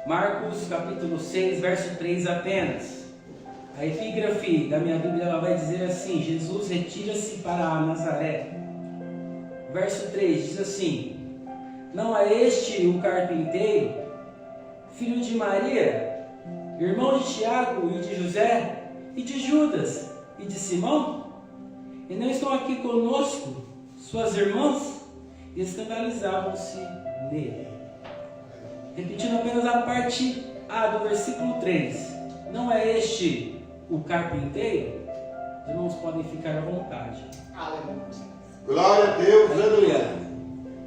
Marcos capítulo 6, verso 3 apenas. A epígrafe da minha Bíblia ela vai dizer assim: Jesus retira-se para Nazaré. Verso 3 diz assim: não é este o carpinteiro, filho de Maria, irmão de Tiago e de José, e de Judas e de Simão? E não estão aqui conosco suas irmãs? E escandalizavam-se nele. Repetindo apenas a parte A do versículo 3. Não é este o carpinteiro? Os irmãos podem ficar à vontade. Aleluia. Glória a Deus, aleluia.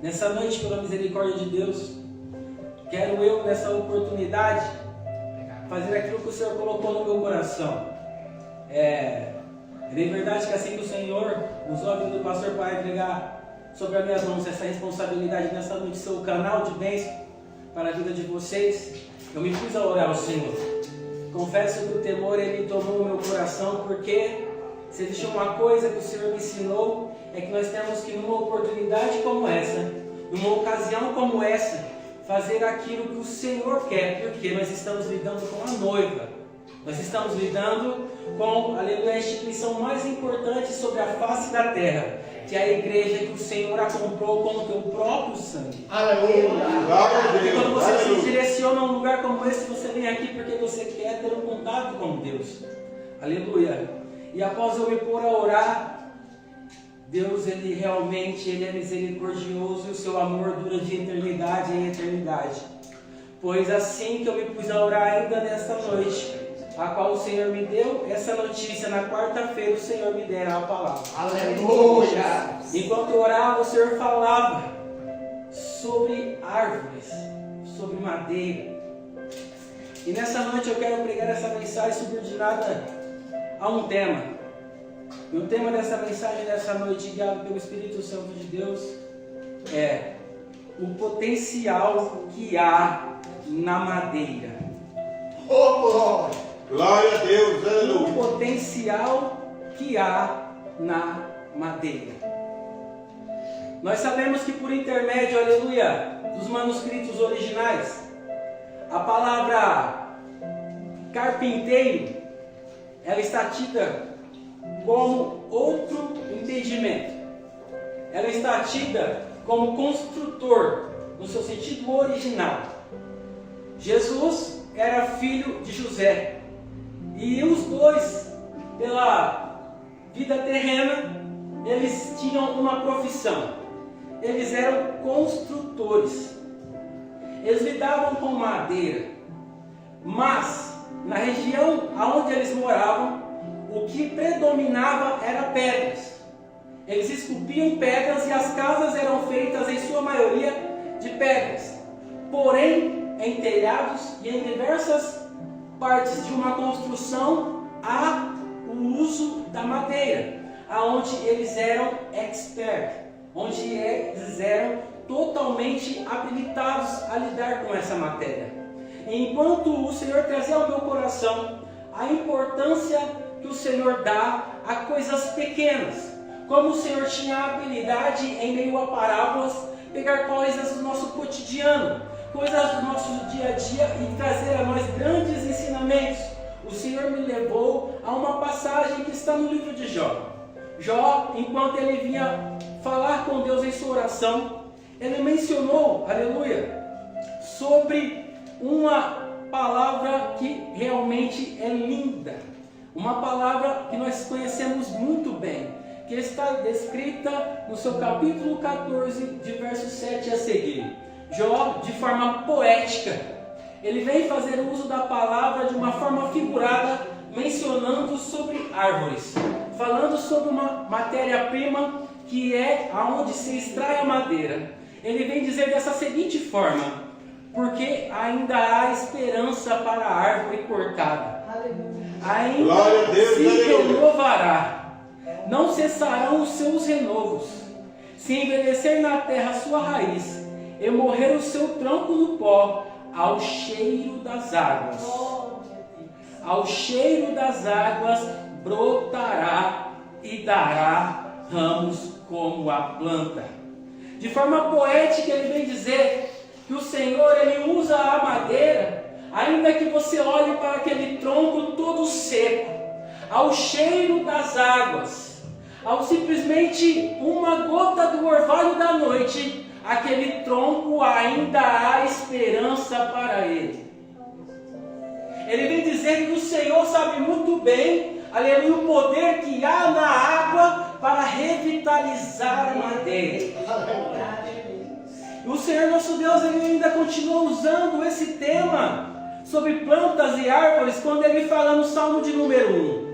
Nessa noite, pela misericórdia de Deus, quero eu, nessa oportunidade, fazer aquilo que o Senhor colocou no meu coração. É bem verdade que assim que o Senhor usou a vida do pastor para entregar sobre as minhas mãos essa responsabilidade nessa noite, ser o canal de bênção para a vida de vocês, eu me pus a orar ao Senhor. Confesso que o temor ele tomou o meu coração, porque se existe uma coisa que o Senhor me ensinou, é que nós temos que, numa oportunidade como essa, numa ocasião como essa, fazer aquilo que o Senhor quer, porque nós estamos lidando com a noiva. Nós estamos lidando com, aleluia, a instituição mais importante sobre a face da terra, que é a igreja que o Senhor a comprou com o teu próprio sangue. Aleluia. Porque quando você se direciona a um lugar como esse, você vem aqui porque você quer ter um contato com Deus. Aleluia. E após eu me pôr a orar, Deus ele realmente ele é misericordioso e o seu amor dura de eternidade em eternidade. Pois assim que eu me pus a orar ainda nesta noite, a qual o Senhor me deu essa notícia, na quarta-feira o Senhor me dera a palavra. Aleluia. Enquanto eu orava, o Senhor falava sobre árvores, sobre madeira. E nessa noite eu quero pregar essa mensagem subordinada a um tema. E o tema dessa mensagem nessa noite, guiado pelo Espírito Santo de Deus, é o potencial que há na madeira. Oh, glória. Glória a Deus, O aleluia. potencial que há na madeira. Nós sabemos que por intermédio, aleluia, dos manuscritos originais, a palavra carpinteiro, ela está tida como outro entendimento. Ela está tida como construtor, no seu sentido original. Jesus era filho de José. E os dois, pela vida terrena, eles tinham uma profissão. Eles eram construtores. Eles lidavam com madeira. Mas, na região onde eles moravam, o que predominava era pedras. Eles esculpiam pedras e as casas eram feitas, em sua maioria, de pedras. Porém, em telhados e em diversas partes de uma construção há o uso da madeira, aonde eles eram expert, onde eles eram totalmente habilitados a lidar com essa matéria. Enquanto o Senhor trazia ao meu coração a importância que o Senhor dá a coisas pequenas, como o Senhor tinha a habilidade em meio a parábolas, pegar coisas do nosso cotidiano, coisas do nosso dia a dia e trazer a nós grandes ensinamentos. O Senhor me levou a uma passagem que está no livro de Jó. Jó, enquanto ele vinha falar com Deus em sua oração, ele mencionou, aleluia, sobre uma palavra que realmente é linda. Uma palavra que nós conhecemos muito bem, que está descrita no seu capítulo 14, de verso 7 a seguir. Jó, de forma poética, ele vem fazer uso da palavra de uma forma figurada, mencionando sobre árvores, falando sobre uma matéria-prima que é aonde se extrai a madeira. Ele vem dizer dessa seguinte forma: porque ainda há esperança para a árvore cortada. Ainda se renovará, não cessarão os seus renovos. Se envelhecer na terra a sua raiz, e morrer o seu tronco no pó, ao cheiro das águas. Ao cheiro das águas brotará e dará ramos como a planta. De forma poética ele vem dizer que o Senhor ele usa a madeira ainda que você olhe para aquele tronco todo seco, ao cheiro das águas, ao simplesmente uma gota do orvalho da noite, aquele tronco ainda há esperança para ele. Ele vem dizendo que o Senhor sabe muito bem, aleluia, o poder que há na água para revitalizar a madeira. E o Senhor nosso Deus, ele ainda continua usando esse tema sobre plantas e árvores quando ele fala no Salmo de número 1.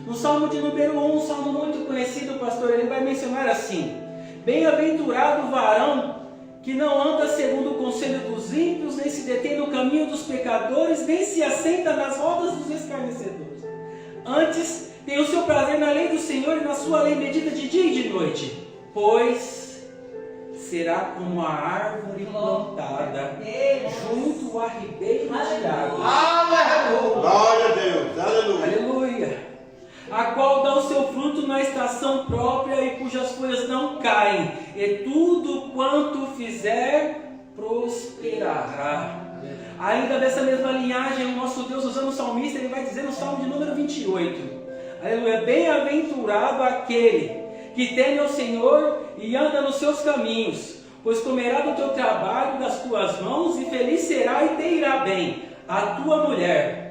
No Salmo de número 1, um salmo muito conhecido, pastor, ele vai mencionar assim: bem-aventurado o varão que não anda segundo o conselho dos ímpios, nem se detém no caminho dos pecadores, nem se assenta nas rodas dos escarnecedores. Antes, tem o seu prazer na lei do Senhor, e na sua lei medita de dia e de noite. Pois será como a árvore plantada junto a ribeiro de água. Glória a Deus. Aleluia. Aleluia. A qual dá o seu fruto na estação própria e cujas folhas não caem, e tudo quanto fizer prosperará. Ainda dessa mesma linhagem, o nosso Deus, usando o salmista, ele vai dizer no Salmo de número 28, aleluia: bem-aventurado aquele que teme ao Senhor e anda nos seus caminhos, pois comerá do teu trabalho, das tuas mãos, e feliz será e te irá bem. A tua mulher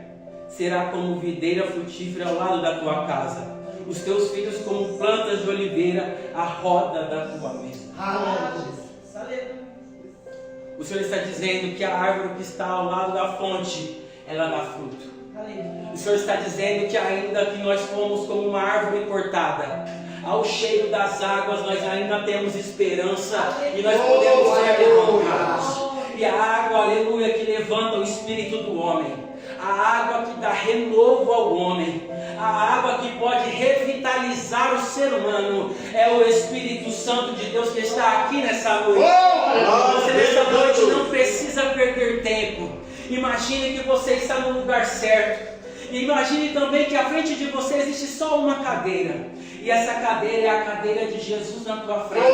será como videira frutífera ao lado da tua casa, os teus filhos como plantas de oliveira à roda da tua mesa. O Senhor está dizendo que a árvore que está ao lado da fonte, ela dá fruto. O Senhor está dizendo que ainda que nós fomos como uma árvore cortada, ao cheiro das águas nós ainda temos esperança e nós podemos ser levantados. E a água, aleluia, que levanta o espírito do homem, a água que dá renovo ao homem, a água que pode revitalizar o ser humano, é o Espírito Santo de Deus que está aqui nessa noite. Você nessa noite não precisa perder tempo. Imagine que você está no lugar certo. E imagine também que à frente de você existe só uma cadeira. E essa cadeira é a cadeira de Jesus na tua frente.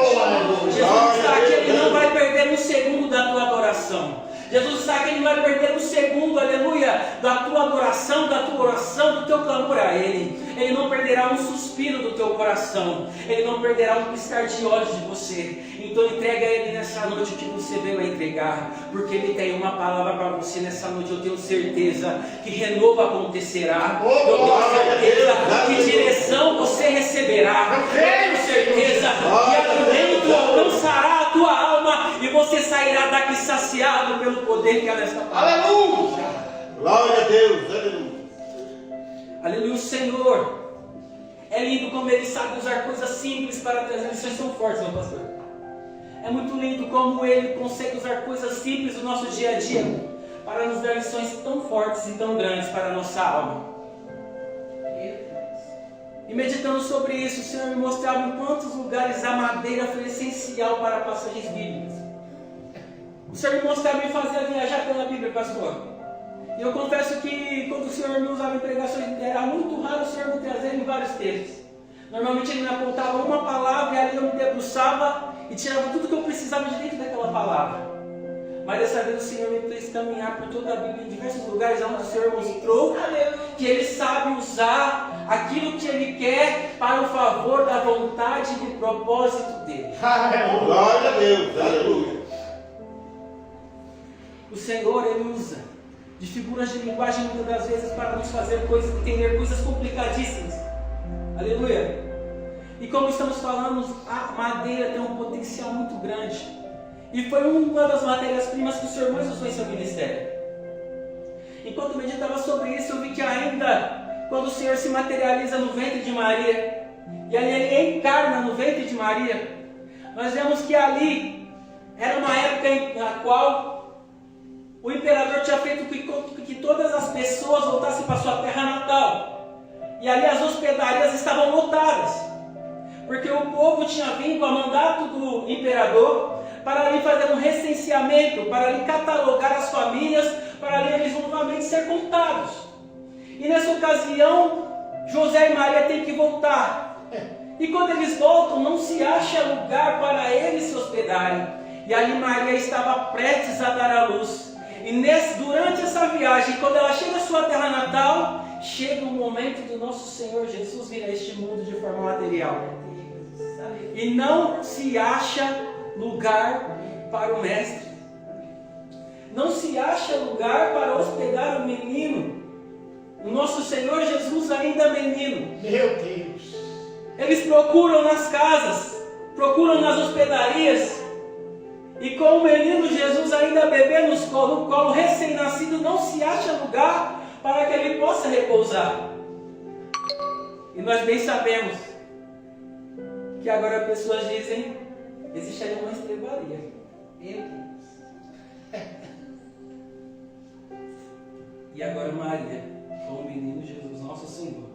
Jesus está aqui, Ele não vai perder um segundo da tua adoração. Jesus está aqui, Ele não vai perder um segundo, aleluia, da tua adoração, da tua oração, do teu clamor a Ele. Ele não perderá um suspiro do teu coração. Ele não perderá um piscar de olhos de você. Então entrega a Ele nessa noite o que você veio a entregar, porque Ele tem uma palavra para você nessa noite. Eu tenho certeza que renovo acontecerá. Eu tenho certeza que direção você receberá. Eu tenho certeza que alimento alcançará a tua alma e você sairá daqui saciado pelo poder que há nesta palavra. Aleluia! Glória a Deus. Aleluia. Aleluia. O Senhor é lindo como Ele sabe usar coisas simples para trazer lições tão fortes, meu pastor. É muito lindo como Ele consegue usar coisas simples do nosso dia a dia para nos dar lições tão fortes e tão grandes para a nossa alma. E meditando sobre isso, o Senhor me mostrava em quantos lugares a madeira foi essencial para passagens bíblicas. O Senhor me mostrava e me fazia viajar pela Bíblia, pastor. E eu confesso que quando o Senhor me usava em pregações, era muito raro o Senhor me trazer em vários textos. Normalmente Ele me apontava uma palavra e ali eu me debruçava e tirava tudo que eu precisava de dentro daquela palavra. Mas dessa vez o Senhor me fez caminhar por toda a Bíblia, em diversos lugares onde o Senhor mostrou que Ele sabe usar aquilo que Ele quer para o favor da vontade e do propósito dEle. Glória a Deus. Aleluia. O Senhor, Ele usa de figuras de linguagem muitas das vezes para nos fazer entender coisas complicadíssimas. Aleluia. E como estamos falando, a madeira tem um potencial muito grande. E foi uma das matérias-primas que o Senhor mais usou em seu ministério. Enquanto meditava sobre isso, eu vi que ainda quando o Senhor se materializa no ventre de Maria, e ali Ele encarna no ventre de Maria, nós vemos que ali era uma época na qual o imperador tinha feito que todas as pessoas voltassem para sua terra natal. E ali as hospedarias estavam lotadas, porque o povo tinha vindo a mandato do imperador para ali fazer um recenseamento, para ali catalogar as famílias, para ali eles novamente ser contados. E nessa ocasião, José e Maria têm que voltar. E quando eles voltam, não se acha lugar para eles se hospedarem. E ali Maria estava prestes a dar à luz. E durante essa nessa viagem, quando ela chega à sua terra natal, chega o momento do nosso Senhor Jesus vir a este mundo de forma material. E não se acha lugar para o mestre. Não se acha lugar para hospedar o menino. O nosso Senhor Jesus ainda menino. Meu Deus. Eles procuram nas casas, procuram nas hospedarias. E com o menino Jesus ainda bebê no colo recém-nascido, não se acha lugar para que ele possa repousar. E nós bem sabemos que agora pessoas dizem, existe aí uma estrebaria. Meu Deus. E agora Maria, com o menino Jesus, nosso Senhor,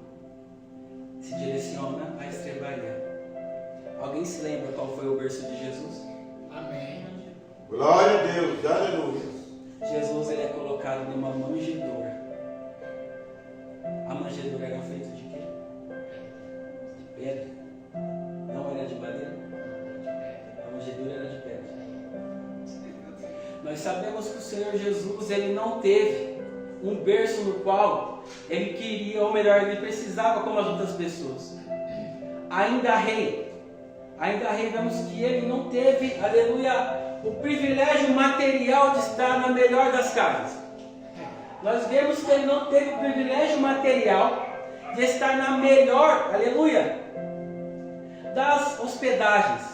se direciona à estrebaria. Alguém se lembra qual foi o berço de Jesus? Amém. Glória a Deus, aleluia. Jesus ele é colocado numa manjedoura. A manjedoura era feita de quê? De pedra. Não era de madeira? A manjedoura era de pedra. Nós sabemos que o Senhor Jesus ele não teve um berço no qual ele queria, ou melhor, ele precisava como as outras pessoas. Ainda rei, vemos que ele não teve, aleluia, o privilégio material de estar na melhor das casas. Nós vemos que ele não teve o privilégio material de estar na melhor, aleluia, das hospedagens.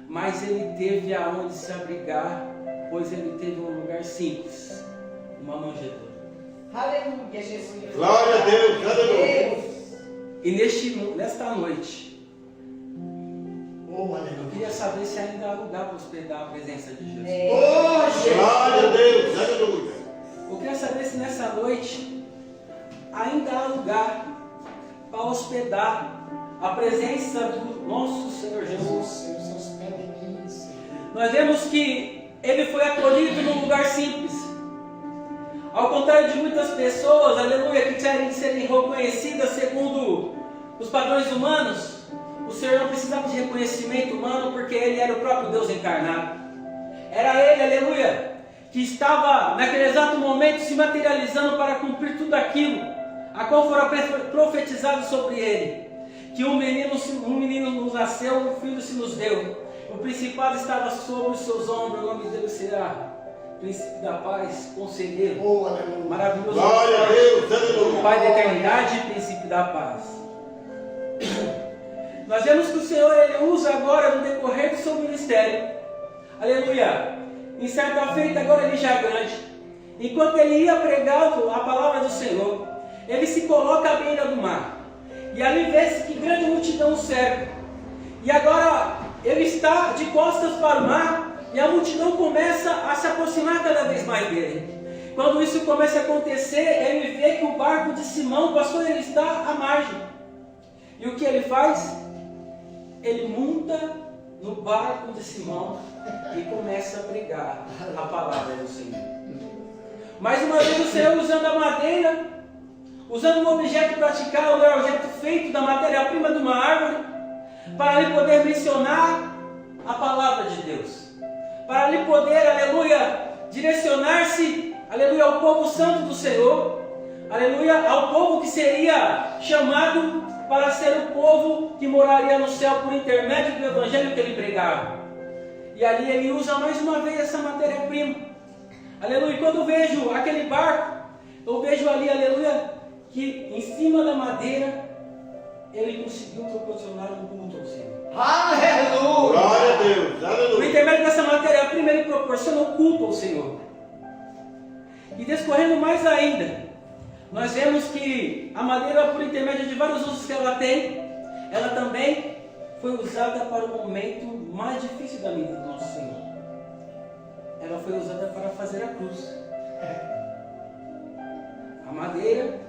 Mas ele teve aonde se abrigar, pois ele teve um lugar simples, uma manjedoura. Aleluia, Jesus. Glória a Deus, aleluia. E nesta noite, Oh, eu aleluia. queria saber se ainda há lugar para hospedar a presença de Jesus. Oh, Jesus. Glória a Deus, aleluia. Eu queria saber se nessa noite ainda há lugar para hospedar a presença do nosso Senhor Jesus. Seus pés em mim, Senhor. Nós vemos que ele foi acolhido num lugar simples. Ao contrário de muitas pessoas, aleluia, que querem serem reconhecidas segundo os padrões humanos, o Senhor não precisava de reconhecimento humano, porque Ele era o próprio Deus encarnado. Era Ele, aleluia, que estava naquele exato momento se materializando para cumprir tudo aquilo a qual fora profetizado sobre Ele. Que um menino nos nasceu, um filho se nos deu. O principado estava sobre os seus ombros, o nome dele será Príncipe da Paz, Conselheiro, Oh, aleluia. maravilhoso, Glória a Deus, aleluia. Pai da eternidade e Príncipe da Paz. Nós vemos que o Senhor ele usa agora no decorrer do seu ministério, aleluia, em certa feita agora ele já grande, enquanto ele ia pregar a palavra do Senhor, ele se coloca à beira do mar, e ali vê-se que grande multidão o cerca, e agora ele está de costas para o mar, e a multidão começa a se aproximar cada vez mais dele. Quando isso começa a acontecer, ele vê que o barco de Simão, o pastor, ele está à margem, e o que ele faz? Ele monta no barco de Simão e começa a pregar a palavra do Senhor. Mais uma vez o Senhor usando a madeira, usando um objeto praticado, um objeto feito da matéria-prima de uma árvore, para ele poder mencionar a palavra de Deus. Para ele poder, aleluia, direcionar-se, aleluia, ao povo santo do Senhor, aleluia, ao povo que seria chamado para ser o povo que moraria no céu por intermédio do evangelho que ele pregava. E ali ele usa mais uma vez essa matéria-prima. Aleluia. E quando eu vejo aquele barco, eu vejo ali, aleluia, que em cima da madeira ele conseguiu proporcionar um culto ao Senhor. Aleluia. Glória a Deus, Por aleluia. intermédio dessa matéria-prima ele proporciona um culto ao Senhor. E descorrendo mais ainda, nós vemos que a madeira, por intermédio de vários usos que ela tem, ela também foi usada para o momento mais difícil da vida do nosso Senhor. Ela foi usada para fazer a cruz. A madeira,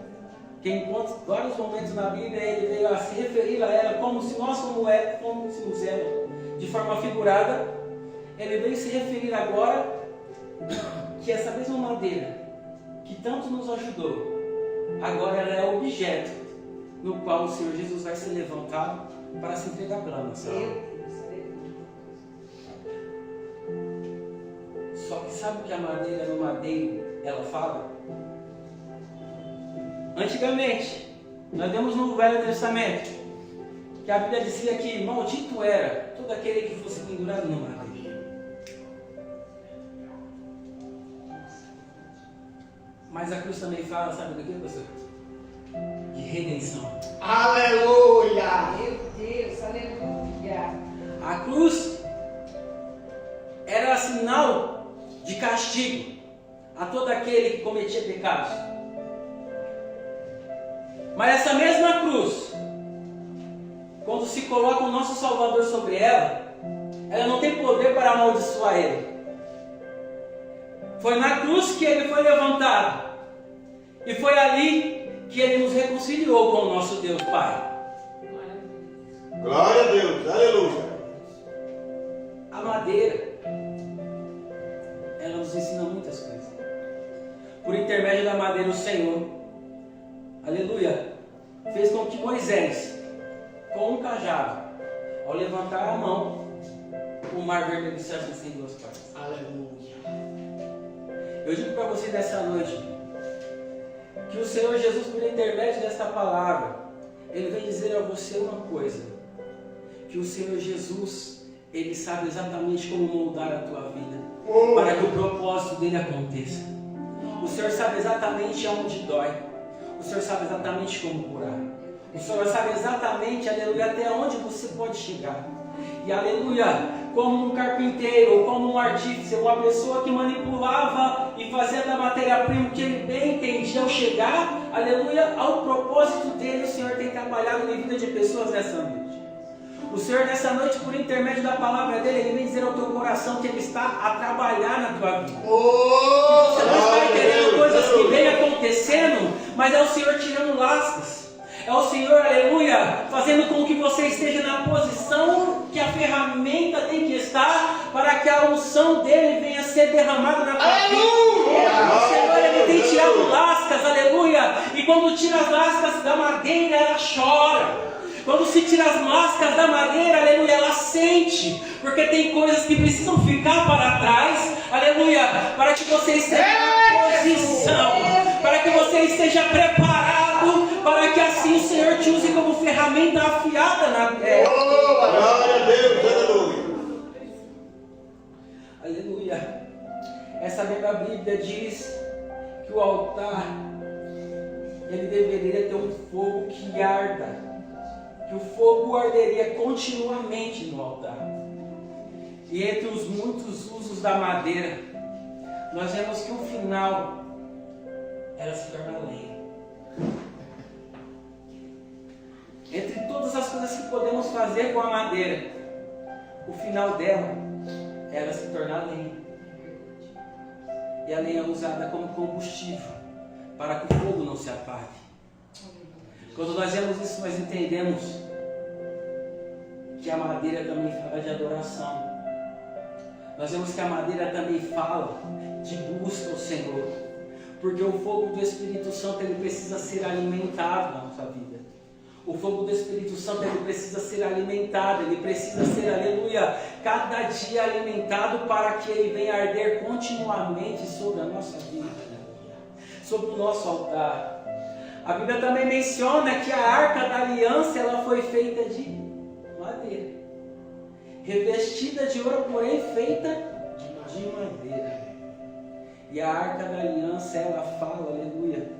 que encontra vários momentos na Bíblia, ele veio a se referir a ela como se nós fôssemos ela de forma figurada. Ele veio se referir agora que essa mesma madeira, que tanto nos ajudou, agora ela é objeto no qual o Senhor Jesus vai ser levantado para se entregar pela nação. Só que sabe que a madeira no madeiro ela fala? Antigamente, nós vemos no Velho Testamento que a Bíblia dizia que maldito era todo aquele que fosse pendurado no madeiro. Mas a cruz também fala, sabe do que, pastor? De redenção. Aleluia. Meu Deus, aleluia. A cruz era sinal de castigo a todo aquele que cometia pecados. Mas essa mesma cruz, quando se coloca o nosso Salvador sobre ela, ela não tem poder para amaldiçoar ele. Foi na cruz que ele foi levantado. E foi ali que ele nos reconciliou com o nosso Deus Pai. Glória a Deus. Aleluia. A madeira, ela nos ensina muitas coisas. Por intermédio da madeira, o Senhor, aleluia, fez com que Moisés, com um cajado, ao levantar a mão, o mar vermelho se abrisse em duas partes. Aleluia. Eu digo para você nessa noite, que o Senhor Jesus, por intermédio desta palavra, Ele vem dizer a você uma coisa, que o Senhor Jesus, Ele sabe exatamente como moldar a tua vida, para que o propósito dele aconteça. O Senhor sabe exatamente aonde dói, o Senhor sabe exatamente como curar, o Senhor sabe exatamente, aleluia, até onde você pode chegar. E aleluia, como um carpinteiro, ou como um artífice, uma pessoa que manipulava e fazia da matéria-prima que ele bem entendia ao chegar, aleluia, ao propósito dele, o Senhor tem trabalhado na vida de pessoas nessa noite. O Senhor nessa noite, por intermédio da palavra dele, Ele vem dizer ao teu coração que Ele está a trabalhar na tua vida. Você não está entendendo coisas que vêm acontecendo, mas é o Senhor tirando lascas. É o Senhor, aleluia, fazendo com que você esteja na posição que a ferramenta tem que estar para que a unção dele venha a ser derramada na tua vida. O Senhor, Ele tem tirado lascas, aleluia, e quando tira as lascas da madeira, ela chora. Quando se tira as lascas da madeira, aleluia, ela sente, porque tem coisas que precisam ficar para trás, aleluia, para que você esteja na posição, para que você esteja preparado, para que assim o Senhor te use como ferramenta afiada na terra. Glória a Deus, aleluia. Aleluia. Essa mesma Bíblia diz que o altar, ele deveria ter um fogo que arda. Que o fogo arderia continuamente no altar. E entre os muitos usos da madeira, nós vemos que o final, ela se torna lenha. Entre todas as coisas que podemos fazer com a madeira, o final dela, ela se torna lenha. E a lenha é usada como combustível, para que o fogo não se apague. Quando nós vemos isso, nós entendemos que a madeira também fala de adoração. Nós vemos que a madeira também fala de busca ao Senhor. Porque o fogo do Espírito Santo, ele precisa ser alimentado na nossa vida. O fogo do Espírito Santo, ele precisa ser alimentado, ele precisa ser, aleluia, cada dia alimentado para que ele venha arder continuamente sobre a nossa vida, sobre o nosso altar. A Bíblia também menciona que a arca da aliança, ela foi feita de madeira, revestida de ouro, porém feita de madeira. E a arca da aliança, ela fala, aleluia,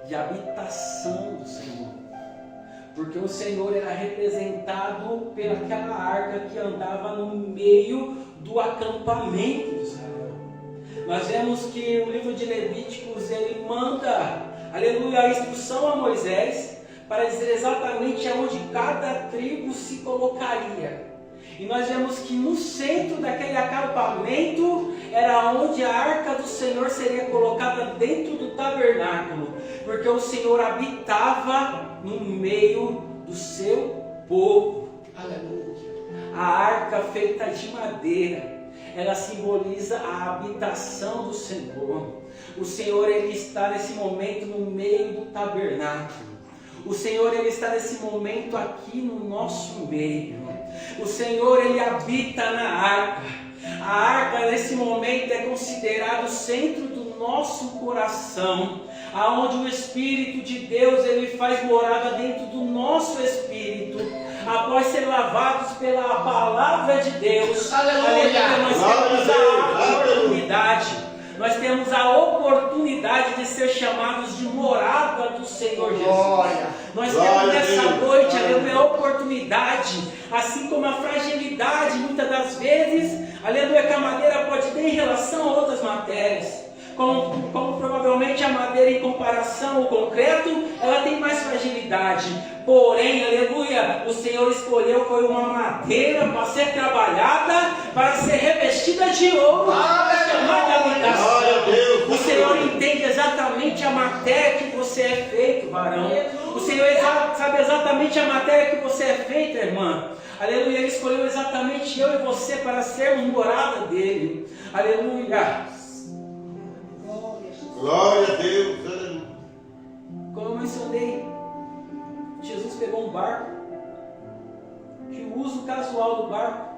de habitação do Senhor, porque o Senhor era representado pelaquela arca que andava no meio do acampamento de Israel. Nós vemos que o livro de Levíticos, ele manda, aleluia, a instrução a Moisés para dizer exatamente aonde cada tribo se colocaria. E nós vemos que no centro daquele acampamento era onde a arca do Senhor seria colocada dentro do tabernáculo, porque o Senhor habitava no meio do seu povo. Aleluia. A arca feita de madeira, ela simboliza a habitação do Senhor. O Senhor, ele está nesse momento no meio do tabernáculo. O Senhor, ele está nesse momento aqui no nosso meio. O Senhor, ele habita na arca. A arca nesse momento é considerado o centro do nosso coração, aonde o Espírito de Deus ele faz morada dentro do nosso espírito, após ser lavados pela palavra de Deus. Aleluia! Nós temos a oportunidade de ser chamados de morada do Senhor Jesus. Glória. Nós Glória temos a nessa Deus. noite, aleluia, a oportunidade, assim como a fragilidade, muitas das vezes, aleluia, que a madeira pode ter em relação a outras matérias. Como provavelmente a madeira em comparação ao concreto, ela tem mais fragilidade. Porém, aleluia, o Senhor escolheu foi uma madeira para ser trabalhada, para ser revestida de ouro, para chamada habitação. Glória a Deus. O Senhor entende exatamente a matéria que você é feito, varão. O Senhor sabe exatamente a matéria que você é feita, irmã. Aleluia, Ele escolheu exatamente eu e você para sermos morada dEle. Aleluia. Glória a Deus. Aleluia. Como eu mencionei, Jesus pegou um barco, que o uso casual do barco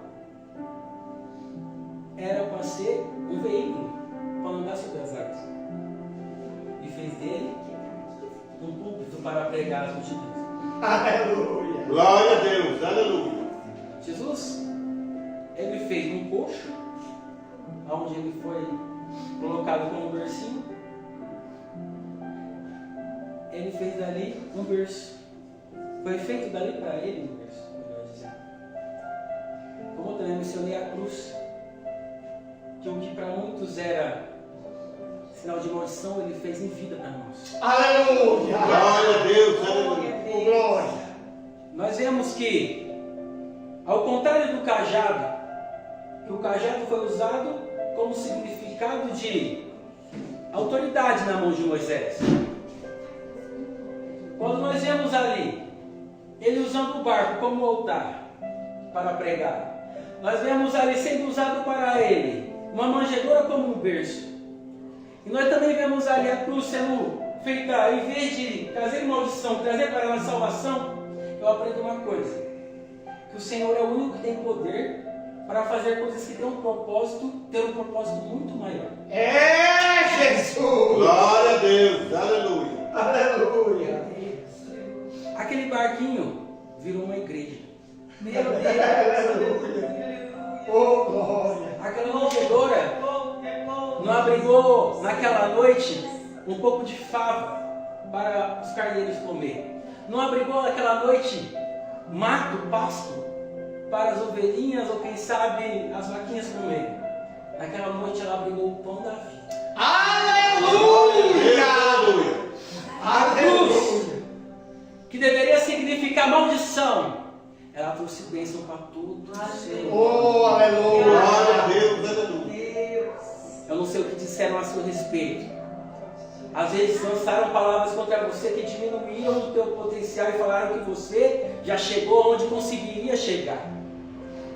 era para ser um veículo, para andar sobre as águas. E fez dele um púlpito para pregar as multidões. Aleluia. Glória a Deus. Aleluia. Jesus, ele fez um coxo, onde ele foi colocado como bercinho. Ele fez dali um berço. Foi feito dali para ele um berço, melhor dizendo. Como eu também mencionei a cruz, que o que para muitos era sinal de maldição, ele fez em vida para nós. Aleluia. Glória a Deus. Aleluia. Glória. Nós vemos que, ao contrário do cajado, que o cajado foi usado como significado de autoridade na mão de Moisés. Quando nós vemos ali, ele usando o barco como altar para pregar, nós vemos ali sendo usado para ele uma manjedoura como um berço. E nós também vemos ali a cruz sendo feita, em vez de trazer maldição, trazer para nós salvação. Eu aprendo uma coisa, que o Senhor é o único que tem poder para fazer coisas que têm um propósito, ter um propósito muito maior. É Jesus. Glória a Deus. Aleluia. Aleluia. Aquele barquinho virou uma igreja. Meu Deus. Oh, glória. Aquela manjedoura não abrigou naquela noite um pouco de fava para os carneiros comer. Não abrigou naquela noite mato, pasto para as ovelhinhas ou quem sabe as vaquinhas comer. Naquela noite ela abrigou o pão da vida. Aleluia. Aleluia. A cruz, que deveria significar maldição, ela trouxe bênção para todos os seres. Oh, aleluia. Glória a Deus. Aleluia. Eu não sei o que disseram a seu respeito. Às vezes lançaram palavras contra você que diminuíram o teu potencial e falaram que você já chegou onde conseguiria chegar.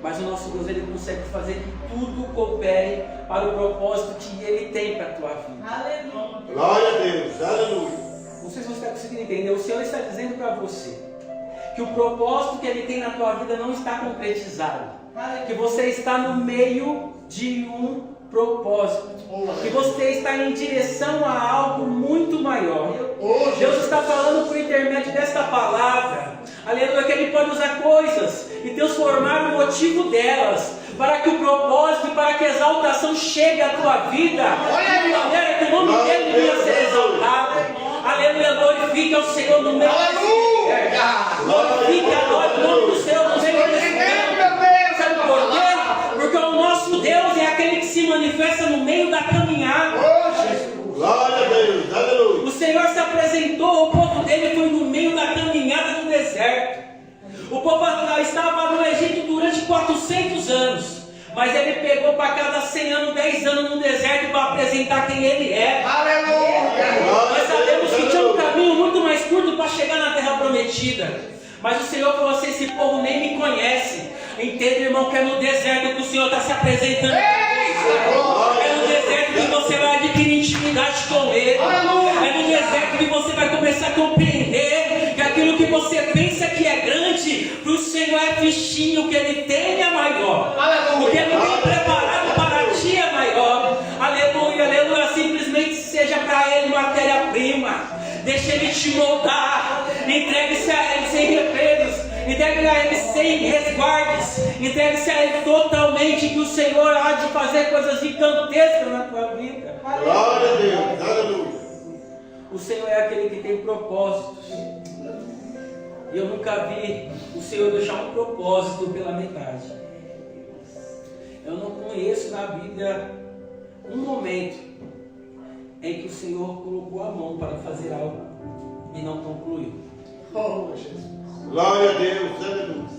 Mas o nosso Deus, Ele consegue fazer que tudo coopere para o propósito que Ele tem para a tua vida. Aleluia. Glória a Deus. Aleluia. Não sei se você está conseguindo entender. O Senhor está dizendo para você que o propósito que Ele tem na tua vida não está concretizado. Que você está no meio de um propósito. Que você está em direção a algo muito maior. Deus está falando por intermédio desta palavra, aleluia, que Ele pode usar coisas e transformar o motivo delas, para que o propósito e para que a exaltação chegue à tua vida, de maneira que o nome dEle venha a ser exaltado. Aleluia, glorifica o Senhor no meio desse deserto. Glorifica o nome do Senhor no meio desse deserto. Sabe por quê? Porque o nosso Deus é aquele que se manifesta no meio da caminhada. Glória a Deus. Aleluia. O Senhor se apresentou, o povo dele foi no meio da caminhada do deserto. O povo estava no Egito durante 400 anos. Mas ele pegou para cada 100 anos, 10 anos no deserto para apresentar quem ele é. Aleluia. Nós sabemos que tinha um caminho muito mais curto para chegar na terra prometida. Mas o Senhor falou assim: esse povo nem me conhece. Entenda, irmão, que é no deserto que o Senhor está se apresentando. É no deserto que você vai adquirir intimidade com Ele. É no deserto que você vai começar a compreender que aquilo que você pensa que é grande, para o Senhor é fichinho, que Ele tem é maior. O que Ele tem preparado para a Ele matéria-prima. Deixa Ele te moldar. Entregue-se a Ele sem repredos. Entregue a Ele sem resguardes. Entregue-se a Ele totalmente, que o Senhor há de fazer coisas gigantescas na tua vida. Glória a Deus. Aleluia. O Senhor é aquele que tem propósitos. E eu nunca vi o Senhor deixar um propósito pela metade. Eu não conheço na Bíblia um momento em que o Senhor colocou a mão para fazer algo e não concluiu. Oh, Jesus. Glória a Deus. Aleluia.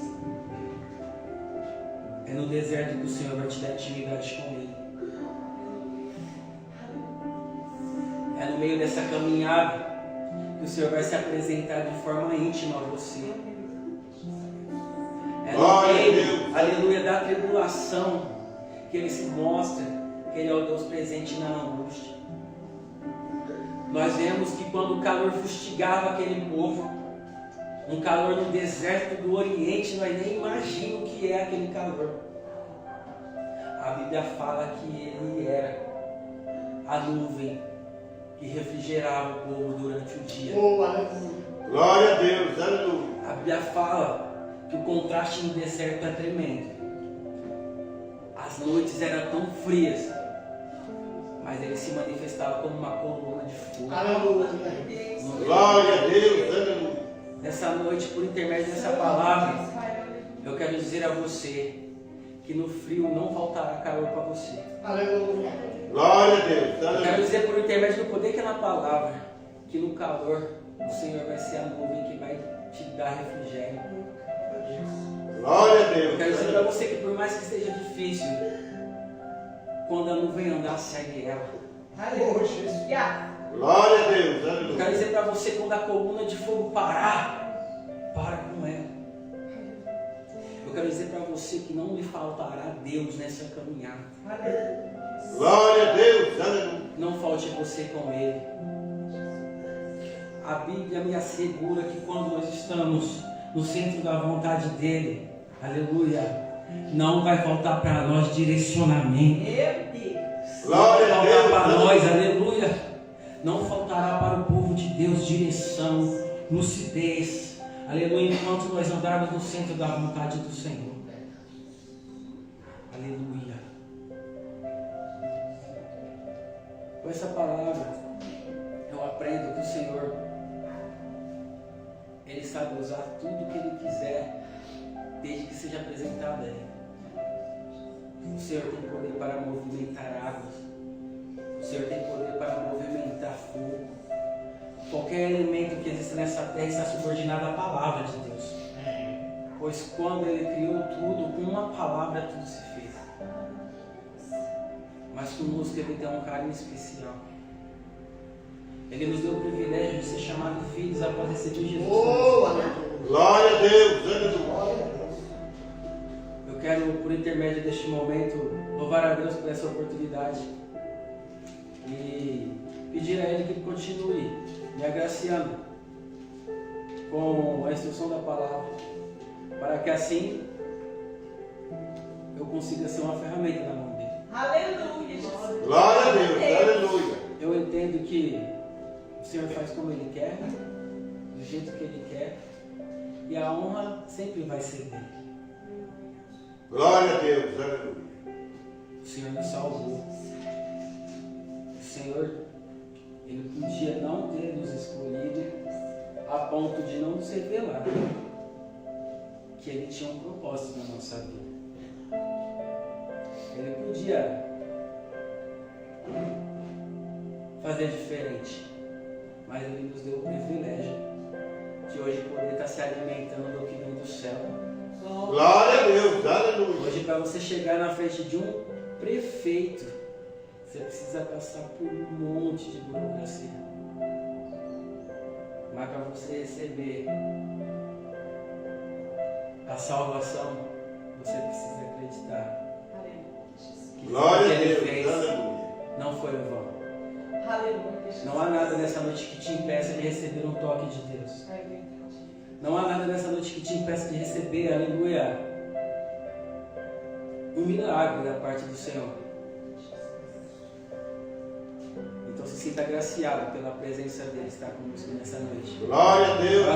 É no deserto que o Senhor vai te dar intimidade com Ele. É no meio dessa caminhada que o Senhor vai se apresentar de forma íntima a você. É no meio, aleluia, da tribulação que Ele se mostra que Ele é o Deus presente na angústia. Nós vemos que quando o calor fustigava aquele povo, um calor no deserto do Oriente, nós nem imaginamos o que é aquele calor. A Bíblia fala que Ele era a nuvem que refrigerava o povo durante o dia. Oh, aleluia. Glória a Deus. Aleluia. A Bíblia fala que o contraste no deserto é tremendo. As noites eram tão frias, mas Ele se manifestava como uma coluna de fogo. Aleluia. Glória a Deus. Aleluia. Nessa noite, por intermédio dessa palavra, eu quero dizer a você que no frio não faltará calor para você. Aleluia. Glória a Deus. Eu quero Aleluia. dizer por intermédio do poder que é na palavra, que no calor o Senhor vai ser a nuvem que vai te dar refrigério. Glória a Eu Deus. quero dizer para você que por mais que esteja difícil, quando a nuvem andar, segue ela. Oh, Jesus. Glória a Deus. Eu Aleluia. quero dizer para você, quando a coluna de fogo parar, para com ela. Eu quero dizer para você que não lhe faltará Deus nessa caminhada. Glória a Deus. Aleluia. Não falte você com Ele. A Bíblia me assegura que quando nós estamos no centro da vontade dEle, aleluia, não vai faltar para nós direcionamento. Glória a Não vai Deus. faltar para nós, Aleluia. aleluia. Não faltará para o povo de Deus direção, lucidez, aleluia, enquanto nós andarmos no centro da vontade do Senhor. Aleluia. Com essa palavra, eu aprendo que o Senhor, Ele sabe usar tudo que Ele quiser, desde que seja apresentado a Ele. O Senhor tem poder para movimentar águas. O Senhor tem poder para movimentar fogo. Qualquer elemento que existe nessa terra está subordinado à palavra de Deus. Pois quando Ele criou tudo, com uma palavra tudo se fez. Mas conosco Ele tem um carinho especial. Ele nos deu o privilégio de ser chamados filhos após receber Jesus. Oh, aleluia. Glória a Deus. Aleluia. Eu quero, por intermédio deste momento, louvar a Deus por essa oportunidade e pedir a Ele que Ele continue me agraciando com a instrução da palavra, para que assim eu consiga ser uma ferramenta na mão dele. Aleluia, Jesus. Glória a Deus. Aleluia. Eu entendo que o Senhor faz como Ele quer, do jeito que Ele quer, e a honra sempre vai ser dele. Glória a Deus. Aleluia. O Senhor nos salvou. O Senhor, Ele podia não ter nos escolhido a ponto de não nos revelar que Ele tinha um propósito na nossa vida. Ele podia fazer diferente, mas Ele nos deu o privilégio de hoje poder estar se alimentando do que vem do céu. Glória a Deus. Aleluia. Hoje, para você chegar na frente de um prefeito, você precisa passar por um monte de burocracia. Mas para você receber a salvação, você precisa acreditar que Glória o a que Ele Deus. fez Aleluia. não foi em vão. Aleluia, Jesus. Não há nada nessa noite que te impeça de receber um toque de Deus. É verdade. Não há nada nessa noite que te impeça de receber, aleluia, um milagre da parte do Senhor. Então, se sinta agraciado pela presença dele estar conosco nessa noite. Glória a Deus. Eu